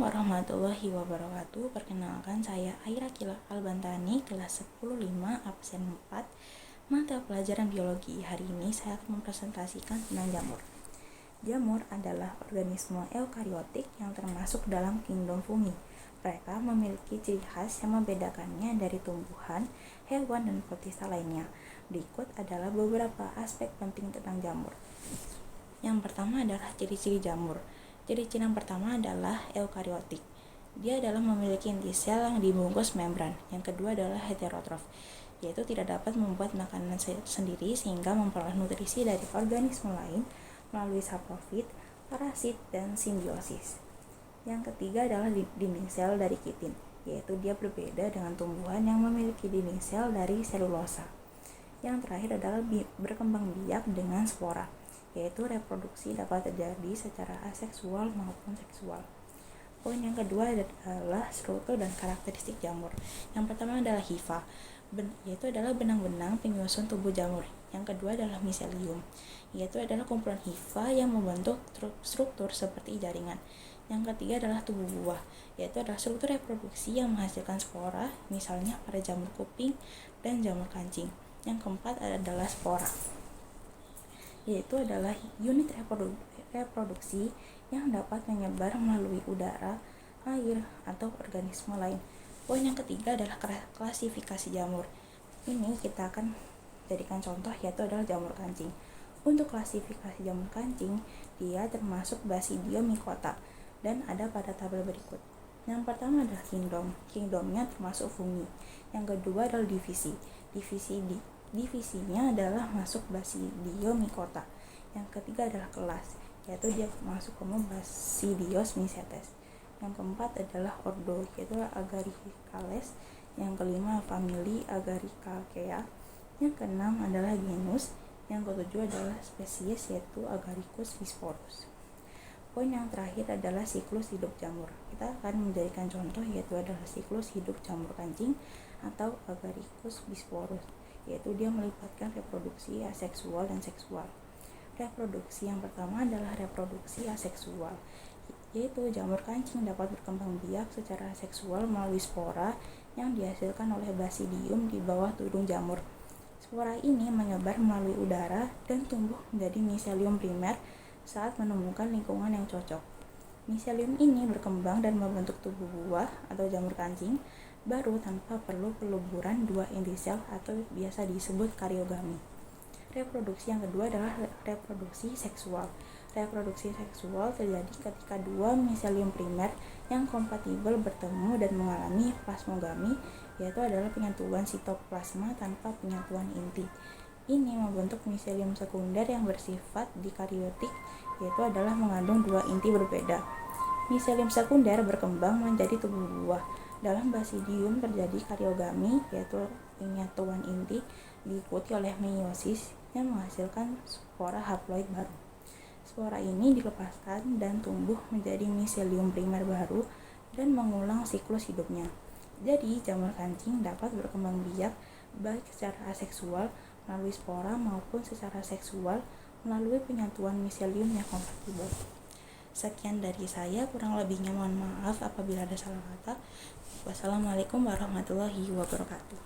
warahmatullahi wabarakatuh. Perkenalkan, saya Aira Kila Albantani, kelas 10-5, absen 4, mata pelajaran biologi. Hari ini saya akan mempresentasikan tentang jamur. Jamur adalah organisme eukariotik yang termasuk dalam kingdom fungi. Mereka memiliki ciri khas yang membedakannya dari tumbuhan, hewan, dan protista lainnya. Berikut adalah beberapa aspek penting tentang jamur. Yang pertama adalah ciri-ciri jamur. Ciri-ciri yang pertama adalah eukariotik. Dia adalah memiliki inti sel yang dibungkus membran. Yang kedua adalah heterotrof, yaitu tidak dapat membuat makanan sendiri sehingga memperoleh nutrisi dari organisme lain melalui saprofit, parasit, dan simbiosis. Yang ketiga adalah dinding sel dari kitin, yaitu dia berbeda dengan tumbuhan yang memiliki dinding sel dari selulosa. Yang terakhir adalah berkembang biak dengan spora, yaitu reproduksi dapat terjadi secara aseksual maupun seksual. Poin yang kedua adalah struktur dan karakteristik jamur. Yang pertama adalah hifa, yaitu adalah benang-benang penyusun tubuh jamur. Yang kedua adalah miselium, yaitu adalah kumpulan hifa yang membentuk struktur seperti jaringan. Yang ketiga adalah tubuh buah, yaitu adalah struktur reproduksi yang menghasilkan spora, misalnya pada jamur kuping dan jamur kancing. Yang keempat adalah spora, yaitu adalah unit reproduksi yang dapat menyebar melalui udara, air, atau organisme lain. Poin yang ketiga adalah klasifikasi jamur. Ini kita akan jadikan contoh, yaitu adalah jamur kancing. Untuk klasifikasi jamur kancing, dia termasuk Basidiomycota dan ada pada tabel berikut. Yang pertama adalah kingdom. Kingdomnya termasuk fungi. Yang kedua adalah divisi. Divisinya adalah masuk Basidiomycota. Yang ketiga adalah kelas, yaitu dia masuk ke Basidiomycetes. Yang keempat adalah ordo, yaitu Agaricales. Yang kelima famili Agaricalcea. Yang keenam adalah genus. Yang ketujuh adalah spesies, yaitu Agaricus bisporus. Poin yang terakhir adalah siklus hidup jamur. Kita akan menjadikan contoh, yaitu adalah siklus hidup jamur kancing atau Agaricus bisporus, yaitu dia melibatkan reproduksi aseksual dan seksual. Reproduksi yang pertama adalah reproduksi aseksual, yaitu jamur kancing dapat berkembang biak secara seksual melalui spora yang dihasilkan oleh basidium di bawah tudung jamur. Spora ini menyebar melalui udara dan tumbuh menjadi miselium primer saat menemukan lingkungan yang cocok. Miselium ini berkembang dan membentuk tubuh buah atau jamur kancing baru tanpa perlu peluburan dua inti sel atau biasa disebut karyogami. Reproduksi yang kedua adalah reproduksi seksual. Reproduksi seksual terjadi ketika dua miselium primer yang kompatibel bertemu dan mengalami plasmogami, yaitu adalah penyatuan sitoplasma tanpa penyatuan inti. Ini membentuk miselium sekunder yang bersifat dikaryotik, yaitu adalah mengandung dua inti berbeda. Miselium sekunder berkembang menjadi tubuh buah. Dalam basidium terjadi karyogami, yaitu penyatuan inti, diikuti oleh meiosis yang menghasilkan spora haploid baru. Spora ini dilepaskan dan tumbuh menjadi miselium primer baru dan mengulang siklus hidupnya. Jadi, jamur kancing dapat berkembang biak baik secara aseksual melalui spora maupun secara seksual melalui penyatuan miselium yang kompatibel. Sekian dari saya, kurang lebihnya mohon maaf apabila ada salah kata. Wassalamualaikum warahmatullahi wabarakatuh.